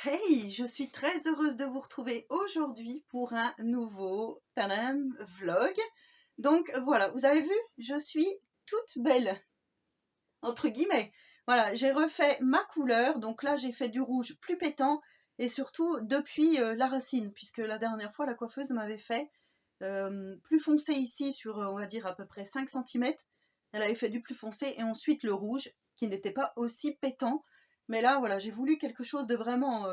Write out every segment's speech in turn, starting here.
Hey, je suis très heureuse de vous retrouver aujourd'hui pour un nouveau tadam, vlog. Donc voilà, vous avez vu, je suis toute belle, entre guillemets. Voilà, j'ai refait ma couleur, donc là j'ai fait du rouge plus pétant et surtout depuis la racine, puisque la dernière fois la coiffeuse m'avait fait plus foncé ici sur, on va dire, à peu près 5 centimètres. Elle avait fait du plus foncé et ensuite le rouge qui n'était pas aussi pétant. Mais là, voilà, j'ai voulu quelque chose de vraiment...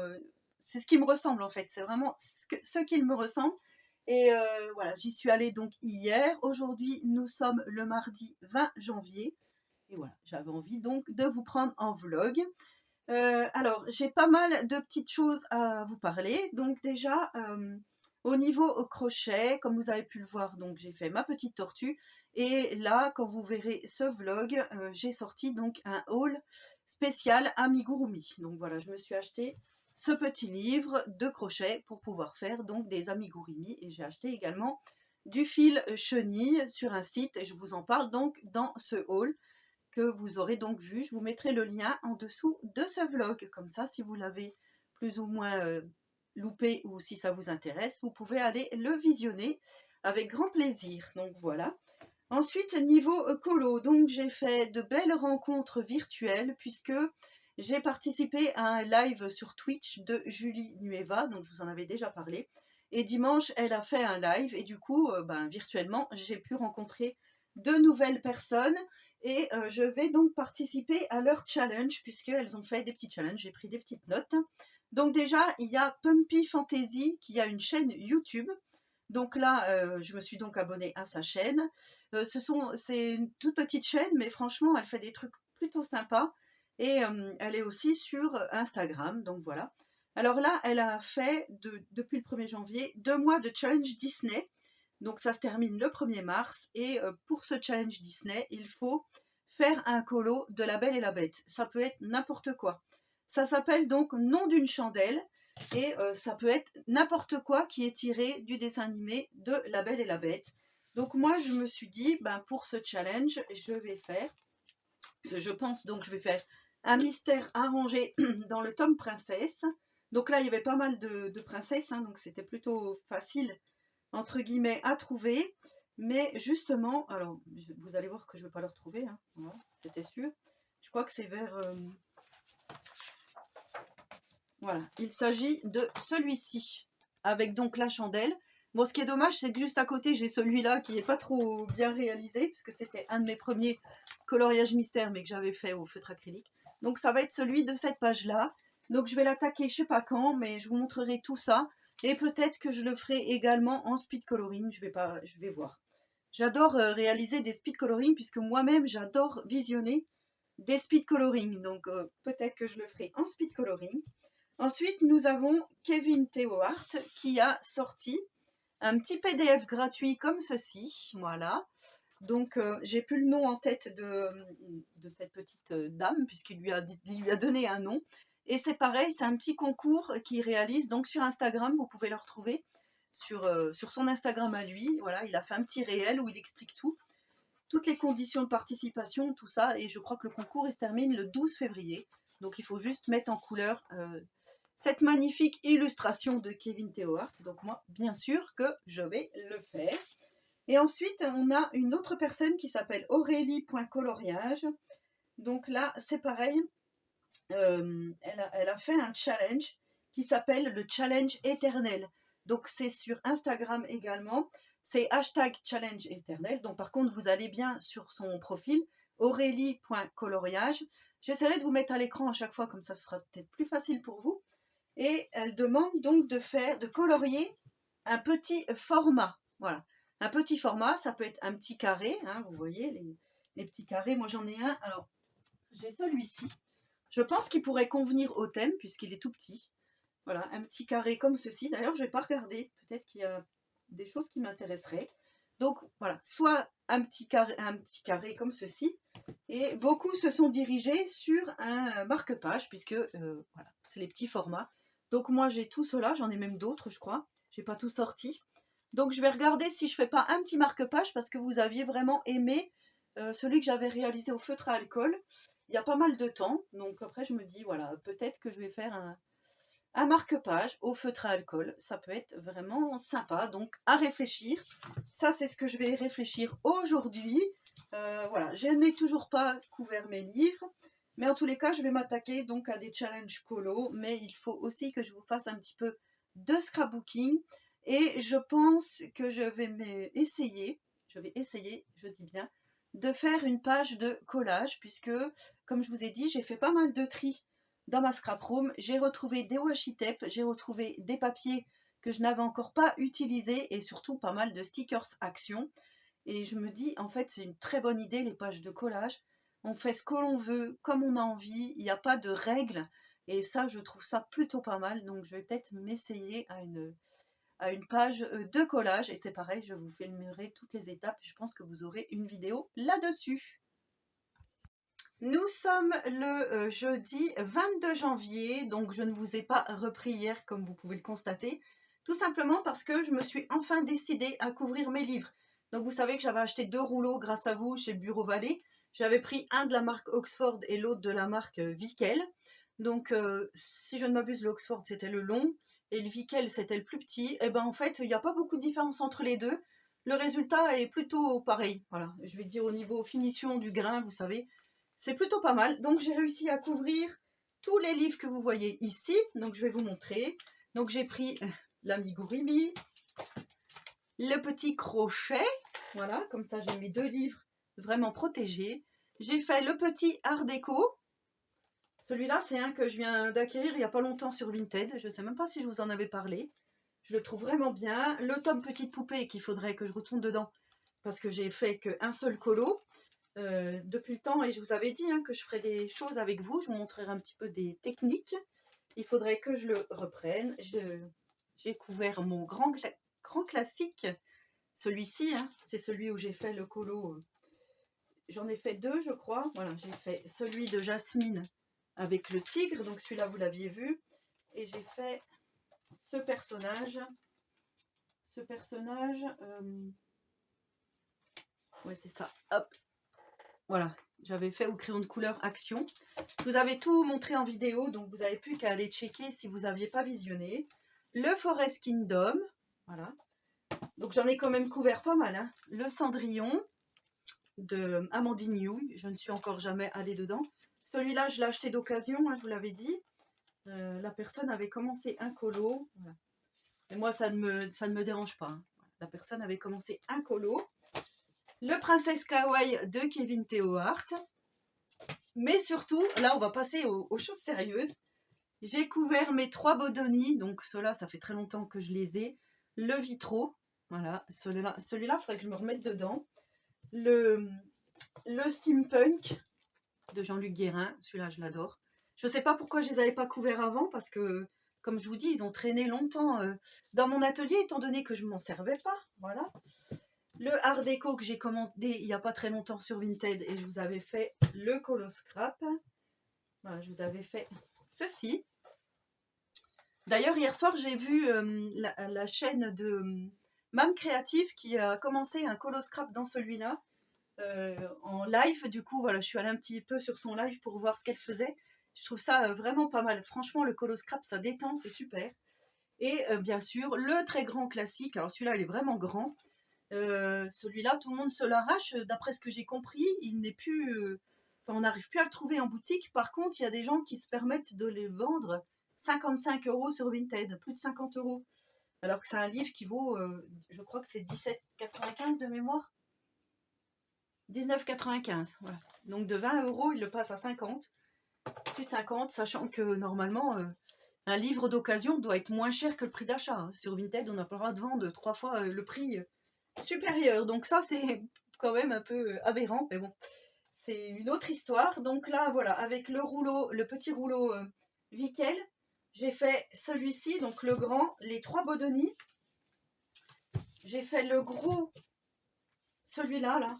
c'est ce qui me ressemble en fait, c'est vraiment ce qu'il me ressemble. Et voilà, j'y suis allée donc hier. Aujourd'hui, nous sommes le mardi 20 janvier. Et voilà, j'avais envie donc de vous prendre en vlog. Alors, j'ai pas mal de petites choses à vous parler. Donc déjà, au niveau au crochet, comme vous avez pu le voir, donc j'ai fait ma petite tortue. Et là, quand vous verrez ce vlog, j'ai sorti donc un haul spécial amigurumi. Donc voilà, je me suis acheté ce petit livre de crochet pour pouvoir faire donc des amigurumi. Et j'ai acheté également du fil chenille sur un site. Et je vous en parle donc dans ce haul que vous aurez donc vu. Je vous mettrai le lien en dessous de ce vlog. Comme ça, si vous l'avez plus ou moins loupé ou si ça vous intéresse, vous pouvez aller le visionner avec grand plaisir. Donc voilà. Ensuite, niveau colo, donc j'ai fait de belles rencontres virtuelles puisque j'ai participé à un live sur Twitch de Julie Nueva, donc je vous en avais déjà parlé. Et dimanche, elle a fait un live et du coup, virtuellement, j'ai pu rencontrer de nouvelles personnes et je vais donc participer à leur challenge puisqu'elles ont fait des petits challenges, j'ai pris des petites notes. Donc déjà, il y a Pumpy Fantasy qui a une chaîne YouTube. Donc là, je me suis donc abonnée à sa chaîne. C'est une toute petite chaîne, mais franchement, elle fait des trucs plutôt sympas. Et elle est aussi sur Instagram, donc voilà. Alors là, elle a fait, depuis le 1er janvier, 2 mois de challenge Disney. Donc ça se termine le 1er mars. Et pour ce challenge Disney, il faut faire un colo de La Belle et la Bête. Ça peut être n'importe quoi. Ça s'appelle donc Nom d'une chandelle. Et ça peut être n'importe quoi qui est tiré du dessin animé de La Belle et la Bête. Donc moi, je me suis dit, pour ce challenge, je pense donc je vais faire un mystère arrangé dans le tome princesse. Donc là, il y avait pas mal de princesses, hein, donc c'était plutôt facile, entre guillemets, à trouver. Mais justement, alors, vous allez voir que je ne vais pas le retrouver, hein, voilà, c'était sûr. Je crois que c'est vers... voilà, il s'agit de celui-ci, avec donc la chandelle. Bon, ce qui est dommage, c'est que juste à côté, j'ai celui-là qui n'est pas trop bien réalisé, puisque c'était un de mes premiers coloriages mystères, mais que j'avais fait au feutre acrylique. Donc ça va être celui de cette page-là. Donc je vais l'attaquer, je sais pas quand, mais je vous montrerai tout ça. Et peut-être que je le ferai également en speed coloring, je vais voir. J'adore réaliser des speed coloring, puisque moi-même, j'adore visionner des speed coloring. Donc peut-être que je le ferai en speed coloring. Ensuite, nous avons Kevin Theohart qui a sorti un petit PDF gratuit comme ceci. Voilà. Donc, j'ai plus le nom en tête de cette petite dame, il lui a donné un nom. Et c'est pareil, c'est un petit concours qu'il réalise. Donc, sur Instagram, vous pouvez le retrouver sur son Instagram à lui. Voilà, il a fait un petit réel où il explique tout, toutes les conditions de participation, tout ça. Et je crois que le concours, il se termine le 12 février. Donc, il faut juste mettre en couleur cette magnifique illustration de Kevin Theohart. Donc moi, bien sûr que je vais le faire. Et ensuite, on a une autre personne qui s'appelle Aurélie.coloriage. Donc là, c'est pareil. Elle a fait un challenge qui s'appelle le challenge éternel. Donc c'est sur Instagram également. C'est hashtag challenge éternel. Donc par contre, vous allez bien sur son profil, Aurélie.coloriage. J'essaierai de vous mettre à l'écran à chaque fois, comme ça ce sera peut-être plus facile pour vous. Et elle demande donc de colorier un petit format. Voilà, un petit format, ça peut être un petit carré, hein, vous voyez les petits carrés. Moi j'en ai un, alors j'ai celui-ci. Je pense qu'il pourrait convenir au thème puisqu'il est tout petit. Voilà, un petit carré comme ceci. D'ailleurs, je n'ai pas regardé. Peut-être qu'il y a des choses qui m'intéresseraient. Donc voilà, soit un petit carré comme ceci. Et beaucoup se sont dirigés sur un marque-page puisque voilà, c'est les petits formats. Donc moi j'ai tout cela, j'en ai même d'autres je crois. J'ai pas tout sorti. Donc je vais regarder si je fais pas un petit marque-page parce que vous aviez vraiment aimé celui que j'avais réalisé au feutre à alcool. Il y a pas mal de temps. Donc après je me dis voilà, peut-être que je vais faire un marque-page au feutre à alcool. Ça peut être vraiment sympa, donc à réfléchir. Ça, c'est ce que je vais réfléchir aujourd'hui. Voilà, je n'ai toujours pas couvert mes livres, mais en tous les cas, je vais m'attaquer donc à des challenges colo, mais il faut aussi que je vous fasse un petit peu de scrapbooking, et je pense que je vais essayer, je dis bien, de faire une page de collage, puisque, comme je vous ai dit, j'ai fait pas mal de tri dans ma scrap room. J'ai retrouvé des washi tape, j'ai retrouvé des papiers que je n'avais encore pas utilisés, et surtout pas mal de stickers action. Et je me dis, en fait, c'est une très bonne idée, les pages de collage. On fait ce que l'on veut, comme on a envie, il n'y a pas de règles. Et ça, je trouve ça plutôt pas mal. Donc, je vais peut-être m'essayer à une page de collage. Et c'est pareil, je vous filmerai toutes les étapes. Je pense que vous aurez une vidéo là-dessus. Nous sommes le jeudi 22 janvier, donc je ne vous ai pas repris hier comme vous pouvez le constater, tout simplement parce que je me suis enfin décidée à couvrir mes livres. Donc vous savez que j'avais acheté 2 rouleaux grâce à vous chez Bureau Vallée. J'avais pris un de la marque Oxford et l'autre de la marque Vickel. Donc si je ne m'abuse, l'Oxford c'était le long et le Vickel c'était le plus petit. Et ben en fait il n'y a pas beaucoup de différence entre les deux. Le résultat est plutôt pareil. Voilà, je vais dire au niveau finition du grain, vous savez. C'est plutôt pas mal. Donc j'ai réussi à couvrir tous les livres que vous voyez ici. Donc je vais vous montrer. Donc j'ai pris l'amigurumi, le petit crochet. Voilà, comme ça j'ai mes 2 livres vraiment protégés. J'ai fait le petit art déco. Celui-là, c'est un que je viens d'acquérir il n'y a pas longtemps sur Vinted. Je ne sais même pas si je vous en avais parlé. Je le trouve vraiment bien. Le tome petite poupée qu'il faudrait que je retourne dedans parce que j'ai fait qu'un seul colo. Depuis le temps, et je vous avais dit que je ferais des choses avec vous, je vous montrerai un petit peu des techniques. Il faudrait que je le reprenne. J'ai couvert mon grand classique, celui-ci, c'est celui où j'ai fait le colo. J'en ai fait 2, je crois. Voilà, j'ai fait celui de Jasmine avec le tigre, donc celui-là vous l'aviez vu, et j'ai fait ce personnage. Ouais, c'est ça. Hop, voilà, j'avais fait au crayon de couleur Action. Je vous avais tout montré en vidéo, donc vous n'avez plus qu'à aller checker si vous n'aviez pas visionné. Le Forest Kingdom, voilà. Donc j'en ai quand même couvert pas mal. Le Cendrillon de Amandine Young, je ne suis encore jamais allée dedans. Celui-là, je l'ai acheté d'occasion, je vous l'avais dit. La personne avait commencé un colo. Voilà. Et moi, ça ne me dérange pas. La personne avait commencé un colo. Le Princesse Kawaii de Kevin Theo Hart. Mais surtout, là, on va passer aux choses sérieuses. J'ai couvert mes 3 Bodoni, donc ceux-là, ça fait très longtemps que je les ai. Le Vitro, voilà, celui-là, il faudrait que je me remette dedans. Le Steampunk de Jean-Luc Guérin, celui-là, je l'adore. Je ne sais pas pourquoi je ne les avais pas couverts avant, parce que, comme je vous dis, ils ont traîné longtemps dans mon atelier, étant donné que je ne m'en servais pas, voilà. Le Art Déco que j'ai commandé il n'y a pas très longtemps sur Vinted, et je vous avais fait le Colo Scrap. Voilà, je vous avais fait ceci. D'ailleurs, hier soir, j'ai vu la chaîne de Mam Créative qui a commencé un colo scrap dans celui-là en live. Du coup, voilà, je suis allée un petit peu sur son live pour voir ce qu'elle faisait. Je trouve ça vraiment pas mal. Franchement, le colo scrap, ça détend, c'est super. Et bien sûr, le très grand classique. Alors celui-là, il est vraiment grand. Celui-là, tout le monde se l'arrache. D'après ce que j'ai compris, il n'est plus... Enfin, on n'arrive plus à le trouver en boutique. Par contre, il y a des gens qui se permettent de les vendre 55 € sur Vinted, plus de 50 €. Alors que c'est un livre qui vaut, je crois que c'est 17,95 € de mémoire. 19,95 €, voilà. Donc de 20 €, il le passe à 50. Plus de 50, sachant que normalement, un livre d'occasion doit être moins cher que le prix d'achat. Sur Vinted, on n'a pas le droit de vendre 3 fois le prix supérieur. Donc ça, c'est quand même un peu aberrant, mais bon, c'est une autre histoire. Donc là, voilà, avec le rouleau, le petit rouleau Vickel, j'ai fait celui-ci, donc le grand, les 3 Bodoni. J'ai fait le gros, celui-là, là.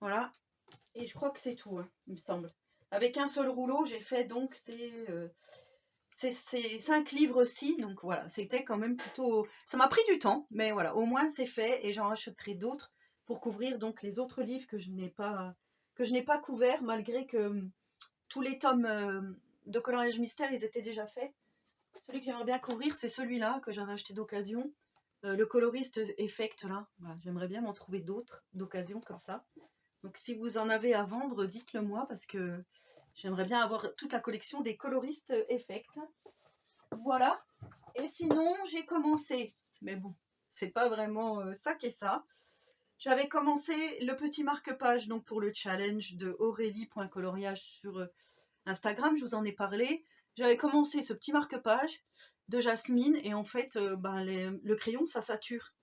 Voilà. Et je crois que c'est tout, il me semble. Avec un seul rouleau, j'ai fait donc ces 5 livres-ci. Donc voilà, c'était quand même plutôt... Ça m'a pris du temps, mais voilà, au moins c'est fait. Et j'en rachèterai d'autres pour couvrir donc les autres livres que je n'ai pas couverts, malgré que tous les tomes de coloriage mystère, ils étaient déjà faits. Celui que j'aimerais bien couvrir, c'est celui-là que j'avais acheté d'occasion. Le coloriste Effect, là. Voilà, j'aimerais bien m'en trouver d'autres d'occasion comme ça. Donc si vous en avez à vendre, dites-le moi parce que j'aimerais bien avoir toute la collection des coloristes Effect. Voilà. Et sinon, j'ai commencé, mais bon, c'est pas vraiment ça qu'est ça. J'avais commencé le petit marque-page donc pour le challenge de Aurélie.coloriage sur Instagram, je vous en ai parlé. J'avais commencé ce petit marque-page de Jasmine et en fait, le crayon, ça sature.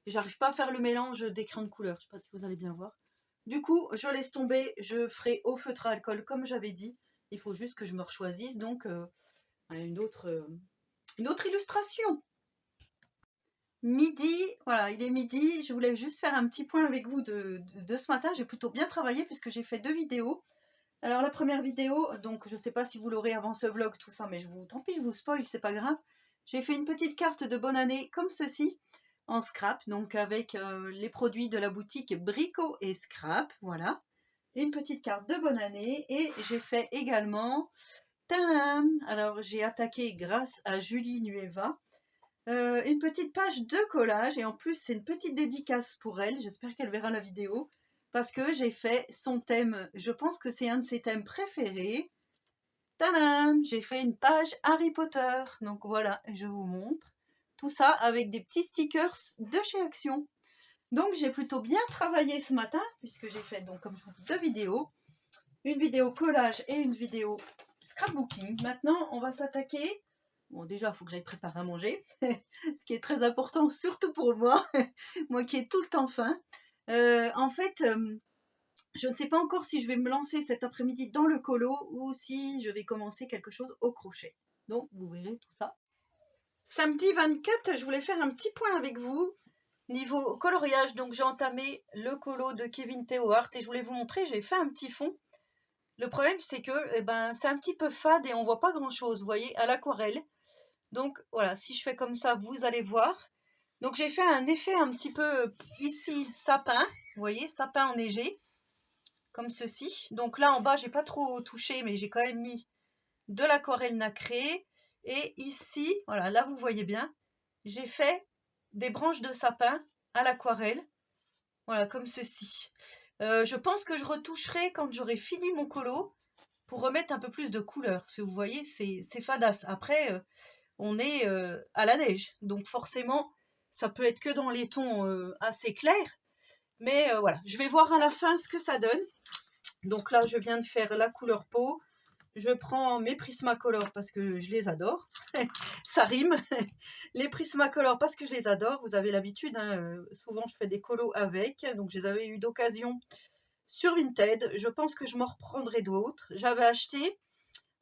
Et j'arrive pas à faire le mélange des crayons de couleur. Je sais pas si vous allez bien voir. Du coup, je laisse tomber. Je ferai au feutre à alcool comme j'avais dit. Il faut juste que je me rechoisisse donc une autre illustration. Midi, voilà, il est midi. Je voulais juste faire un petit point avec vous de ce matin. J'ai plutôt bien travaillé puisque j'ai fait 2 vidéos. Alors la première vidéo, donc je ne sais pas si vous l'aurez avant ce vlog, tout ça, mais tant pis, je vous spoil, c'est pas grave. J'ai fait une petite carte de bonne année comme ceci, en scrap, donc avec les produits de la boutique Brico et Scrap, voilà. Une petite carte de bonne année et j'ai fait également, tadam, alors j'ai attaqué grâce à Julie Nueva, une petite page de collage et en plus c'est une petite dédicace pour elle, j'espère qu'elle verra la vidéo parce que j'ai fait son thème, je pense que c'est un de ses thèmes préférés. Tadam! J'ai fait une page Harry Potter, donc voilà, je vous montre. Tout ça avec des petits stickers de chez Action. Donc j'ai plutôt bien travaillé ce matin puisque j'ai fait donc comme je vous dis 2 vidéos. Une vidéo collage et une vidéo scrapbooking. Maintenant on va s'attaquer. Bon, déjà, il faut que j'aille préparer à manger, ce qui est très important, surtout pour moi, moi qui ai tout le temps faim. En fait, je ne sais pas encore si je vais me lancer cet après-midi dans le colo ou si je vais commencer quelque chose au crochet. Donc, vous verrez tout ça. Samedi 24, je voulais faire un petit point avec vous. Niveau coloriage, donc j'ai entamé le colo de Kevin Theohart et je voulais vous montrer, j'ai fait un petit fond. Le problème, c'est que c'est un petit peu fade et on voit pas grand-chose, vous voyez, à l'aquarelle. Donc voilà, si je fais comme ça, vous allez voir. Donc j'ai fait un effet un petit peu ici, sapin, vous voyez, sapin enneigé, comme ceci. Donc là en bas, j'ai pas trop touché, mais j'ai quand même mis de l'aquarelle nacrée. Et ici, voilà, là vous voyez bien, j'ai fait des branches de sapin à l'aquarelle, voilà, comme ceci. Je pense que je retoucherai quand j'aurai fini mon colo pour remettre un peu plus de couleur. Parce que vous voyez, c'est fadasse. Après, on est à la neige. Donc forcément, ça peut être que dans les tons assez clairs. Mais voilà, je vais voir à la fin ce que ça donne. Donc là, je viens de faire la couleur peau. Je prends mes Prismacolor parce que je les adore. Ça rime. Les Prismacolor parce que je les adore. Vous avez l'habitude, hein, souvent je fais des colos avec. Donc je les avais eu d'occasion sur Vinted. Je pense que je m'en reprendrai d'autres. J'avais acheté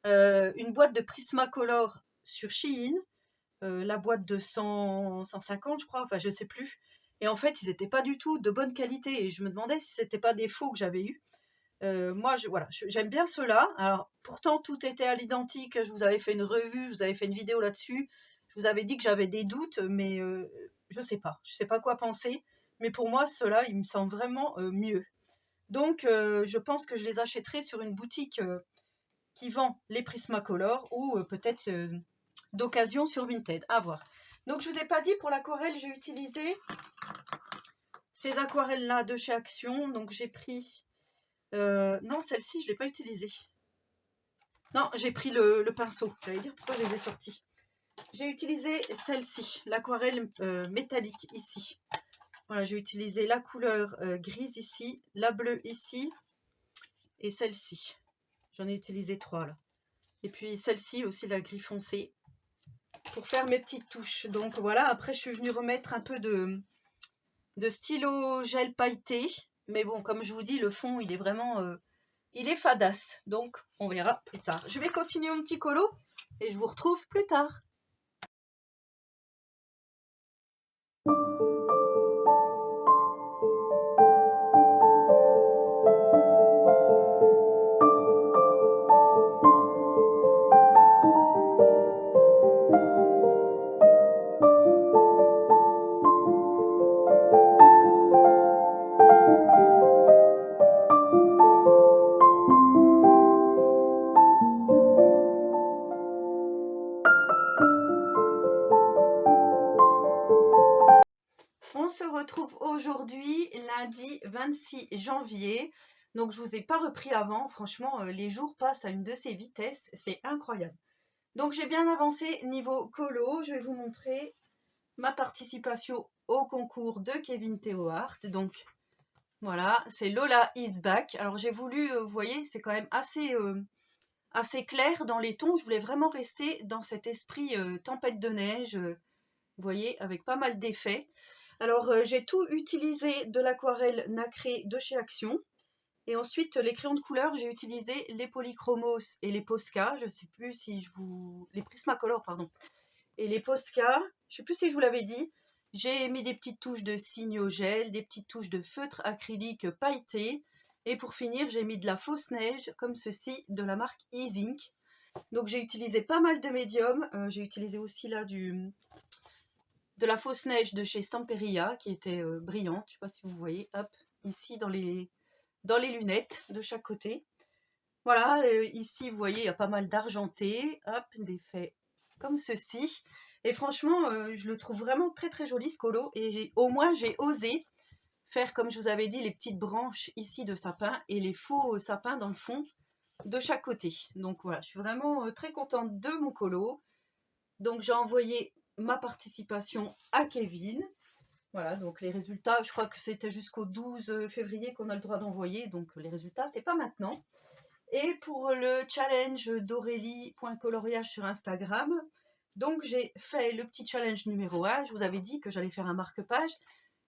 une boîte de Prismacolor sur Shein. La boîte de 150, je crois, enfin je sais plus. Et en fait, ils n'étaient pas du tout de bonne qualité. Et je me demandais si c'était pas des faux que j'avais eu. Moi, voilà, j'aime bien ceux-là. Alors, pourtant, tout était à l'identique. Je vous avais fait une revue, je vous avais fait une vidéo là-dessus. Je vous avais dit que j'avais des doutes, mais je sais pas. Je sais pas quoi penser. Mais pour moi, ceux-là, ils me semblent vraiment mieux. Donc, je pense que je les achèterai sur une boutique qui vend les Prismacolor ou peut-être d'occasion sur Vinted. À voir. Donc, je vous ai pas dit, pour l'aquarelle, j'ai utilisé ces aquarelles-là de chez Action. Donc, j'ai pris... non, celle-ci, je ne l'ai pas utilisée. Non, j'ai pris le pinceau. J'allais dire pourquoi je les ai sortis. J'ai utilisé celle-ci, l'aquarelle métallique ici. Voilà, j'ai utilisé la couleur grise ici, la bleue ici et celle-ci. J'en ai utilisé 3 là. Et puis celle-ci aussi, la gris foncé, pour faire mes petites touches. Donc voilà, après je suis venue remettre un peu de stylo gel pailleté. Mais bon, comme je vous dis, le fond, il est vraiment... il est fadasse, donc on verra plus tard. Je vais continuer mon petit colo et je vous retrouve plus tard. On se retrouve aujourd'hui, lundi 26 janvier. Donc, je ne vous ai pas repris avant. Franchement, les jours passent à une de ces vitesses. C'est incroyable. Donc, j'ai bien avancé niveau colo. Je vais vous montrer ma participation au concours de Kevin Théohart. Donc, voilà, c'est Lola is back. Alors, j'ai voulu, vous voyez, c'est quand même assez clair dans les tons. Je voulais vraiment rester dans cet esprit tempête de neige, vous voyez, avec pas mal d'effets. Alors, j'ai tout utilisé de l'aquarelle nacrée de chez Action. Et ensuite, les crayons de couleur, j'ai utilisé les Polychromos et les Posca. Je ne sais plus si je vous... Les Prismacolor, pardon. Et les Posca, je ne sais plus si je vous l'avais dit. J'ai mis des petites touches de signaux gel, des petites touches de feutre acrylique pailleté. Et pour finir, j'ai mis de la fausse neige, comme ceci, de la marque E-Zinc. Donc, j'ai utilisé pas mal de médiums. J'ai utilisé aussi là de la fausse neige de chez Stamperia qui était brillante, je ne sais pas si vous voyez, hop, ici dans les lunettes de chaque côté. Voilà, ici vous voyez, il y a pas mal d'argenté, hop, des faits comme ceci. Et franchement, je le trouve vraiment très très joli ce colo. Et au moins j'ai osé faire, comme je vous avais dit, les petites branches ici de sapin et les faux sapins dans le fond de chaque côté. Donc voilà, je suis vraiment très contente de mon colo. Donc j'ai envoyé ma participation à Kevin. Voilà, donc les résultats, je crois que c'était jusqu'au 12 février qu'on a le droit d'envoyer, donc les résultats, c'est pas maintenant. Et pour le challenge d'Aurélie.coloriage sur Instagram, donc j'ai fait le petit challenge numéro 1, je vous avais dit que j'allais faire un marque-page.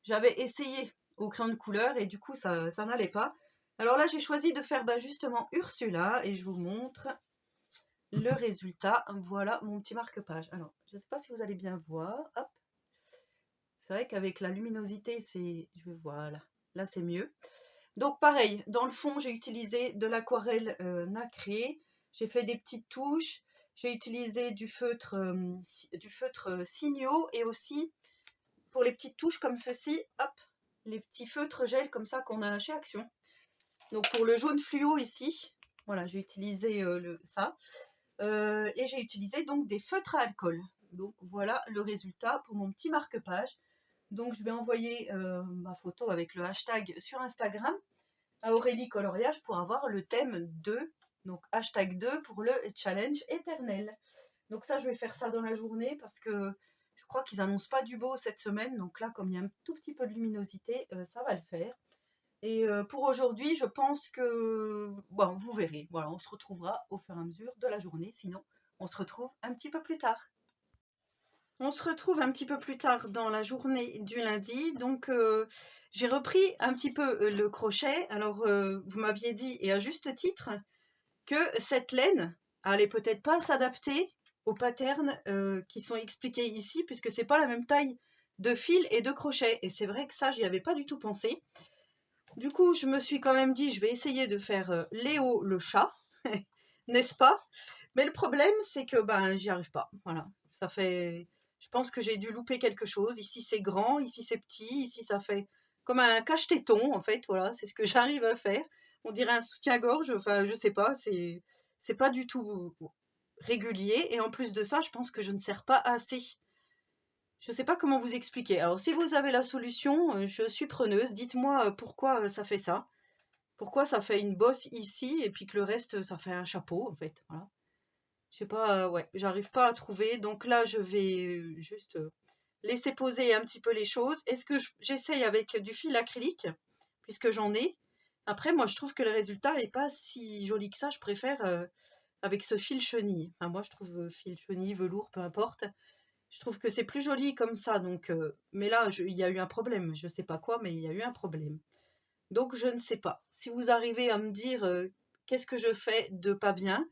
J'avais essayé au crayon de couleur et du coup ça n'allait pas. Alors là j'ai choisi de faire justement Ursula et je vous montre le résultat. Voilà mon petit marque-page. Alors, je ne sais pas si vous allez bien voir. Hop. C'est vrai qu'avec la luminosité, voilà. Là, c'est mieux. Donc, pareil, dans le fond, j'ai utilisé de l'aquarelle nacrée. J'ai fait des petites touches. J'ai utilisé du feutre signaux et aussi, pour les petites touches comme ceci, hop, les petits feutres gel comme ça qu'on a chez Action. Donc, pour le jaune fluo ici, voilà, j'ai utilisé ça. Et j'ai utilisé donc des feutres à alcool. Donc voilà le résultat pour mon petit marque-page. Donc je vais envoyer ma photo avec le hashtag sur Instagram à Aurélie Coloriage pour avoir le thème 2. Donc hashtag 2 pour le challenge éternel. Donc ça, je vais faire ça dans la journée parce que je crois qu'ils annoncent pas du beau cette semaine. Donc là, comme il y a un tout petit peu de luminosité, ça va le faire. Et pour aujourd'hui, je pense que, bon, vous verrez, voilà, on se retrouvera au fur et à mesure de la journée, sinon on se retrouve un petit peu plus tard. On se retrouve un petit peu plus tard dans la journée du lundi, donc j'ai repris un petit peu le crochet. Alors, vous m'aviez dit, et à juste titre, que cette laine allait peut-être pas s'adapter aux patterns qui sont expliqués ici, puisque c'est pas la même taille de fil et de crochet, et c'est vrai que ça, j'y avais pas du tout pensé. Du coup, je me suis quand même dit, je vais essayer de faire Léo le chat, n'est-ce pas? Mais le problème, c'est que j'y arrive pas. Voilà, ça fait. Je pense que j'ai dû louper quelque chose. Ici, c'est grand, ici, c'est petit, ici, ça fait comme un cache-téton, en fait. Voilà, c'est ce que j'arrive à faire. On dirait un soutien-gorge. Enfin, je sais pas, c'est pas du tout régulier. Et en plus de ça, je pense que je ne serre pas assez. Je ne sais pas comment vous expliquer. Alors, si vous avez la solution, je suis preneuse. Dites-moi pourquoi ça fait ça. Pourquoi ça fait une bosse ici et puis que le reste, ça fait un chapeau, en fait. Voilà. Je sais pas, ouais, j'arrive pas à trouver. Donc là, je vais juste laisser poser un petit peu les choses. Est-ce que j'essaye avec du fil acrylique, puisque j'en ai. Après, moi, je trouve que le résultat n'est pas si joli que ça. Je préfère avec ce fil chenille. Enfin, moi, je trouve fil chenille, velours, peu importe. Je trouve que c'est plus joli comme ça. Donc, mais là, il y a eu un problème. Je ne sais pas quoi, mais il y a eu un problème. Donc, je ne sais pas. Si vous arrivez à me dire qu'est-ce que je fais de pas bien,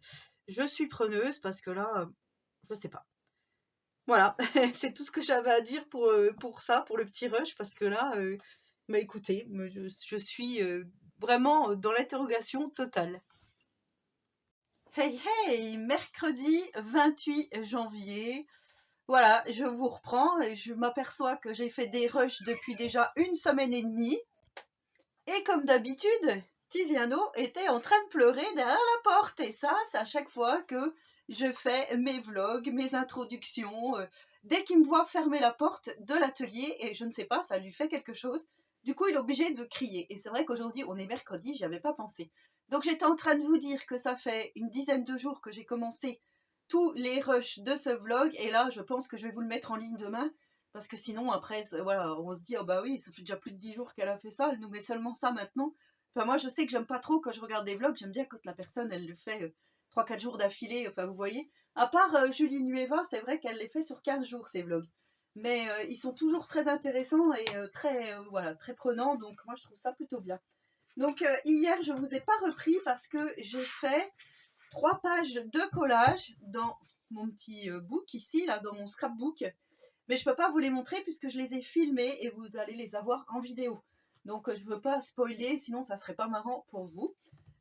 je suis preneuse parce que là, je ne sais pas. Voilà, c'est tout ce que j'avais à dire pour ça, pour le petit rush, parce que là, écoutez, je suis vraiment dans l'interrogation totale. Hey hey, mercredi 28 janvier. Voilà, je vous reprends et je m'aperçois que j'ai fait des rushs depuis déjà 1 semaine et demie. Et comme d'habitude, Tiziano était en train de pleurer derrière la porte. Et ça, c'est à chaque fois que je fais mes vlogs, mes introductions. Dès qu'il me voit fermer la porte de l'atelier, et je ne sais pas, ça lui fait quelque chose, du coup il est obligé de crier. Et c'est vrai qu'aujourd'hui on est mercredi, j'y avais pas pensé. Donc j'étais en train de vous dire que ça fait une dizaine de jours que j'ai commencé tous les rushs de ce vlog, et là je pense que je vais vous le mettre en ligne demain, parce que sinon après voilà, on se dit oh bah oui, ça fait déjà plus de 10 jours qu'elle a fait ça, elle nous met seulement ça maintenant. Enfin moi je sais que j'aime pas trop quand je regarde des vlogs, j'aime bien quand la personne elle le fait 3-4 jours d'affilée, enfin vous voyez. À part Julie Nueva, c'est vrai qu'elle les fait sur 15 jours ces vlogs. Mais ils sont toujours très intéressants et très, voilà, très prenants, donc moi je trouve ça plutôt bien. Donc hier je vous ai pas repris parce que j'ai fait 3 pages de collage dans mon petit book ici, là, dans mon scrapbook. Mais je ne peux pas vous les montrer puisque je les ai filmés et vous allez les avoir en vidéo. Donc je ne veux pas spoiler, sinon ça ne serait pas marrant pour vous.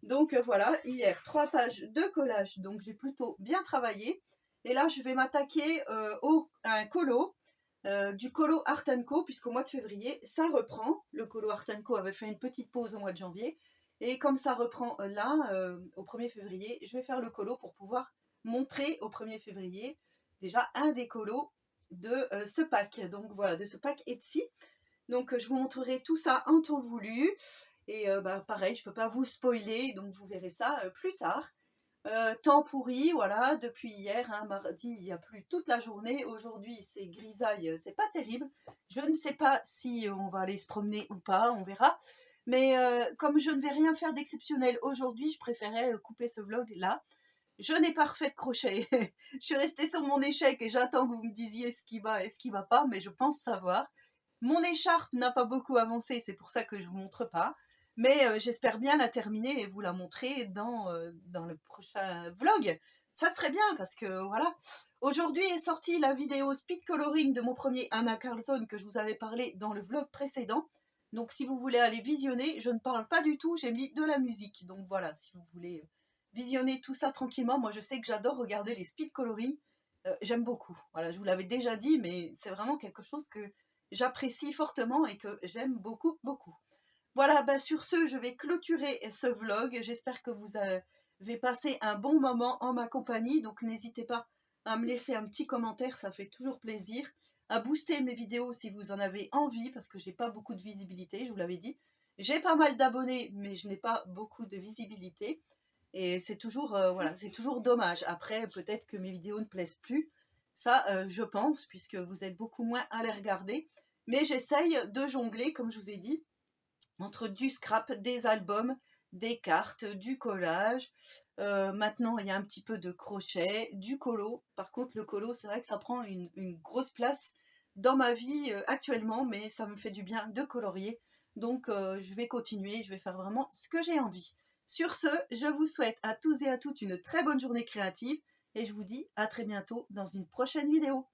Donc voilà, hier, 3 pages de collage, donc j'ai plutôt bien travaillé. Et là, je vais m'attaquer à un colo, du colo Art Co, puisqu'au mois de février, ça reprend. Le colo Art Co avait fait une petite pause au mois de janvier. Et comme ça reprend là, au 1er février, je vais faire le colo pour pouvoir montrer au 1er février déjà un des colos de ce pack. Donc voilà, de ce pack Etsy. Donc je vous montrerai tout ça en temps voulu. Et bah, pareil, je ne peux pas vous spoiler, donc vous verrez ça plus tard. Temps pourri, voilà, depuis hier, hein, mardi, il y a plu toute la journée. Aujourd'hui, c'est grisaille, c'est pas terrible. Je ne sais pas si on va aller se promener ou pas, on verra. Mais comme je ne vais rien faire d'exceptionnel aujourd'hui, je préférais couper ce vlog là. Je n'ai pas refait de crochet. Je suis restée sur mon échec et j'attends que vous me disiez ce qui va et ce qui va pas, mais je pense savoir. Mon écharpe n'a pas beaucoup avancé, c'est pour ça que je ne vous montre pas. Mais j'espère bien la terminer et vous la montrer dans le prochain vlog. Ça serait bien parce que voilà. Aujourd'hui est sortie la vidéo speed coloring de mon premier Anna Carlson que je vous avais parlé dans le vlog précédent. Donc si vous voulez aller visionner, je ne parle pas du tout, j'ai mis de la musique. Donc voilà, si vous voulez visionner tout ça tranquillement, moi je sais que j'adore regarder les speed coloring. J'aime beaucoup. Voilà, je vous l'avais déjà dit, mais c'est vraiment quelque chose que j'apprécie fortement et que j'aime beaucoup, beaucoup. Voilà, bah sur ce, je vais clôturer ce vlog. J'espère que vous avez passé un bon moment en ma compagnie. Donc n'hésitez pas à me laisser un petit commentaire, ça fait toujours plaisir. À booster mes vidéos si vous en avez envie, parce que j'ai pas beaucoup de visibilité, je vous l'avais dit. J'ai pas mal d'abonnés, mais je n'ai pas beaucoup de visibilité. Et c'est toujours, voilà, c'est toujours dommage. Après, peut-être que mes vidéos ne plaisent plus. Ça, je pense, puisque vous êtes beaucoup moins à les regarder. Mais j'essaye de jongler, comme je vous ai dit, entre du scrap, des albums, des cartes, du collage. Maintenant, il y a un petit peu de crochet, du colo. Par contre, le colo, c'est vrai que ça prend une grosse place dans ma vie actuellement, mais ça me fait du bien de colorier. Donc, je vais continuer, je vais faire vraiment ce que j'ai envie. Sur ce, je vous souhaite à tous et à toutes une très bonne journée créative et je vous dis à très bientôt dans une prochaine vidéo.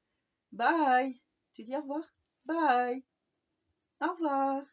Bye! Tu dis au revoir? Bye! Au revoir!